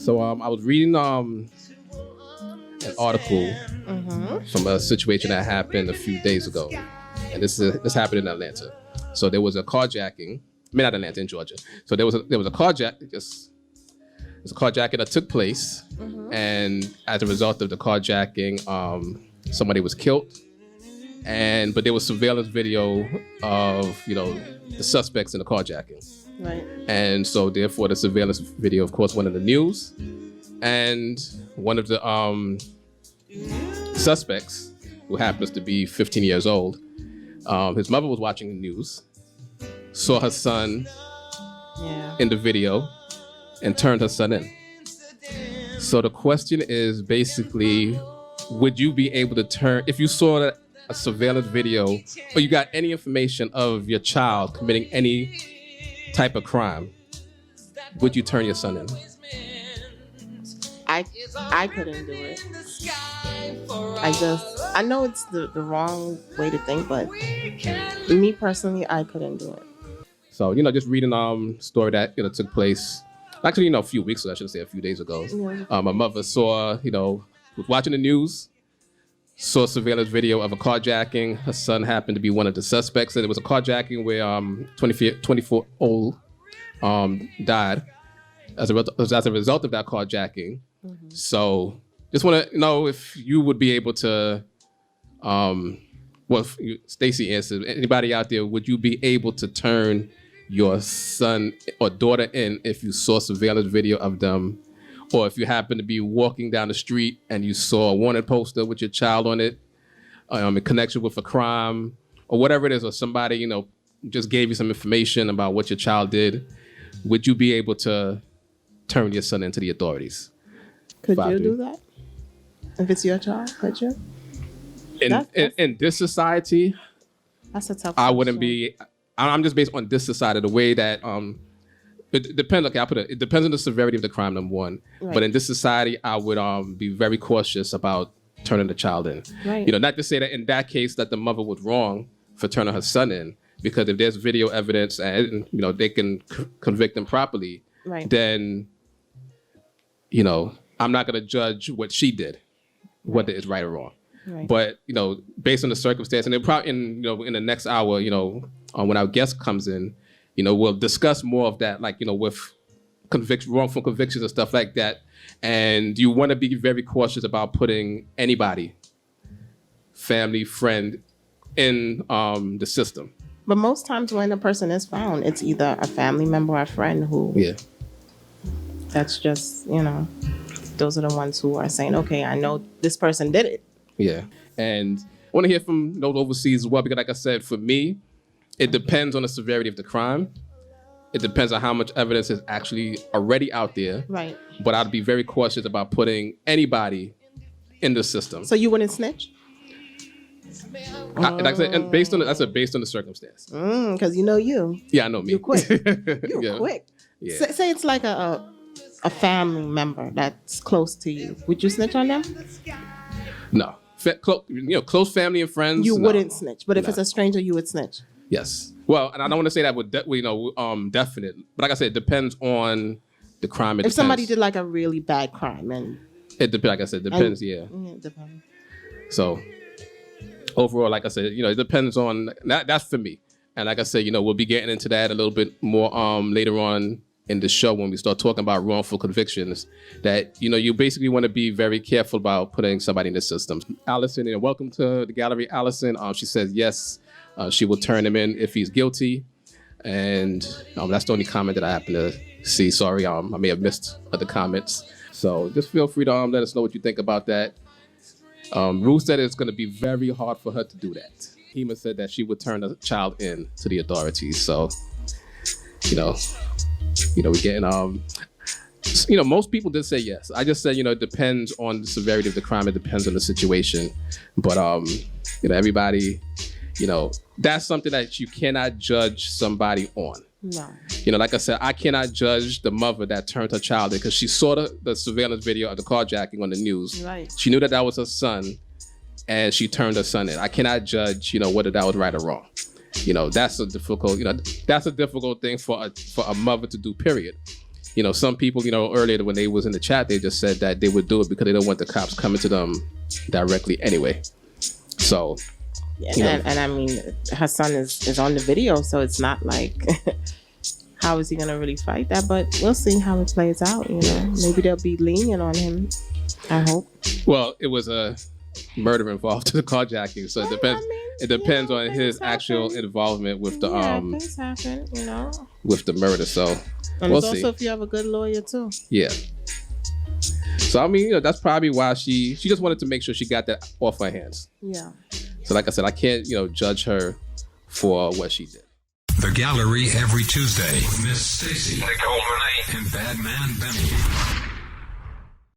So I was reading an article from a situation that happened a few days ago, and this happened in Atlanta. So there was a carjacking. I mean, not Atlanta, in Georgia. So there was a carjacking. It's a carjacking that took place, and as a result of the carjacking, somebody was killed. But there was surveillance video of the suspects in the carjacking. Right. And so therefore the surveillance video, of course, went in the news. And one of the suspects, who happens to be 15 years old, his mother was watching the news, saw her son in the video, and turned her son in. So the question is basically, would you be able to turn, if you saw a surveillance video or you got any information of your child committing any type of crime, would you turn your son in? I couldn't do it. I know it's the wrong way to think, but me personally, I couldn't do it. So, just reading story that took place actually, a few weeks ago, I should say a few days ago. Yeah. My mother saw, was watching the news, saw a surveillance video of a carjacking. Her son happened to be one of the suspects, and it was a carjacking where 24-old died as a result of that carjacking. So just want to know if you would be able to, Stacey answered, anybody out there, would you be able to turn your son or daughter in if you saw surveillance video of them, or if you happen to be walking down the street and you saw a wanted poster with your child on it, in connection with a crime or whatever it is, or somebody, just gave you some information about what your child did, would you be able to turn your son into the authorities? Could you do that? If it's your child, could you? In this society, that's a tough I question. wouldn't be. I'm just based on this society, the way that it depends. Okay, it depends on the severity of the crime, number one. Right. But in this society, I would be very cautious about turning the child in. Right. Not to say that in that case that the mother was wrong for turning her son in, because if there's video evidence and they can convict them properly, right, then I'm not going to judge what she did, whether it's right or wrong. Right. But based on the circumstance, and then probably in the next hour, when our guest comes in, we'll discuss more of that, like with wrongful convictions and stuff like that. And you want to be very cautious about putting anybody, family, friend, in the system. But most times when a person is found, it's either a family member or a friend who. Yeah. That's just those are the ones who are saying, okay, I know this person did it. Yeah. And I want to hear from those overseas as well, because like I said, for me, it depends on the severity of the crime. It depends on how much evidence is actually already out there. Right. But I'd be very cautious about putting anybody in the system. So you wouldn't snitch? Like I said, and based on the circumstance. Because you. Yeah, I know me. You're quick. You're quick. Yeah. Say it's like a family member that's close to you. Would you snitch on them? No. Close family and friends. You no. wouldn't snitch. But if it's a stranger, you would snitch. Yes. Well, and I don't want to say that with definite. But like I said, it depends on the crime. If somebody did like a really bad crime, and it depends. Like I said, it depends. Yeah. It depends. So overall, like I said, it depends on that. That's for me. And like I said, we'll be getting into that a little bit more later on in the show when we start talking about wrongful convictions. That you basically want to be very careful about putting somebody in the system. Allison, welcome to the gallery, Allison. She says yes. She will turn him in if he's guilty. And that's the only comment that I happen to see. Sorry, I may have missed other comments. So just feel free to let us know what you think about that. Ruth said it's going to be very hard for her to do that. Hema said that she would turn the child in to the authorities. So, we're getting, most people did say yes. I just said, it depends on the severity of the crime. It depends on the situation. But, everybody... that's something that you cannot judge somebody on. No. Like I said, I cannot judge the mother that turned her child in because she saw the surveillance video of the carjacking on the news. Right. She knew that was her son, and she turned her son in. I cannot judge, whether that was right or wrong. That's a difficult, that's a difficult thing for a mother to do, period. you know, some people, you know, earlier when they was in the chat, they just said that they would do it because they don't want the cops coming to them directly anyway. So, Yeah, and I mean, her son is on the video, so it's not like how is he gonna really fight that? But we'll see how it plays out. You know, maybe they'll be lenient on him. I hope. Well, it was a murder involved to the carjacking, so it depends. I mean, It depends yeah, on his things actual happen. involvement with the Things happen, you know. with the murder. So And we'll it's see. also if you have a good lawyer too. Yeah. So I mean, you know, that's probably why she just wanted to make sure she got that off her hands. Yeah. So like I said, I can't, you know, judge her for what she did. The Gallery every Tuesday. Miss Stacy, Nicole Renee, and Badman Benny.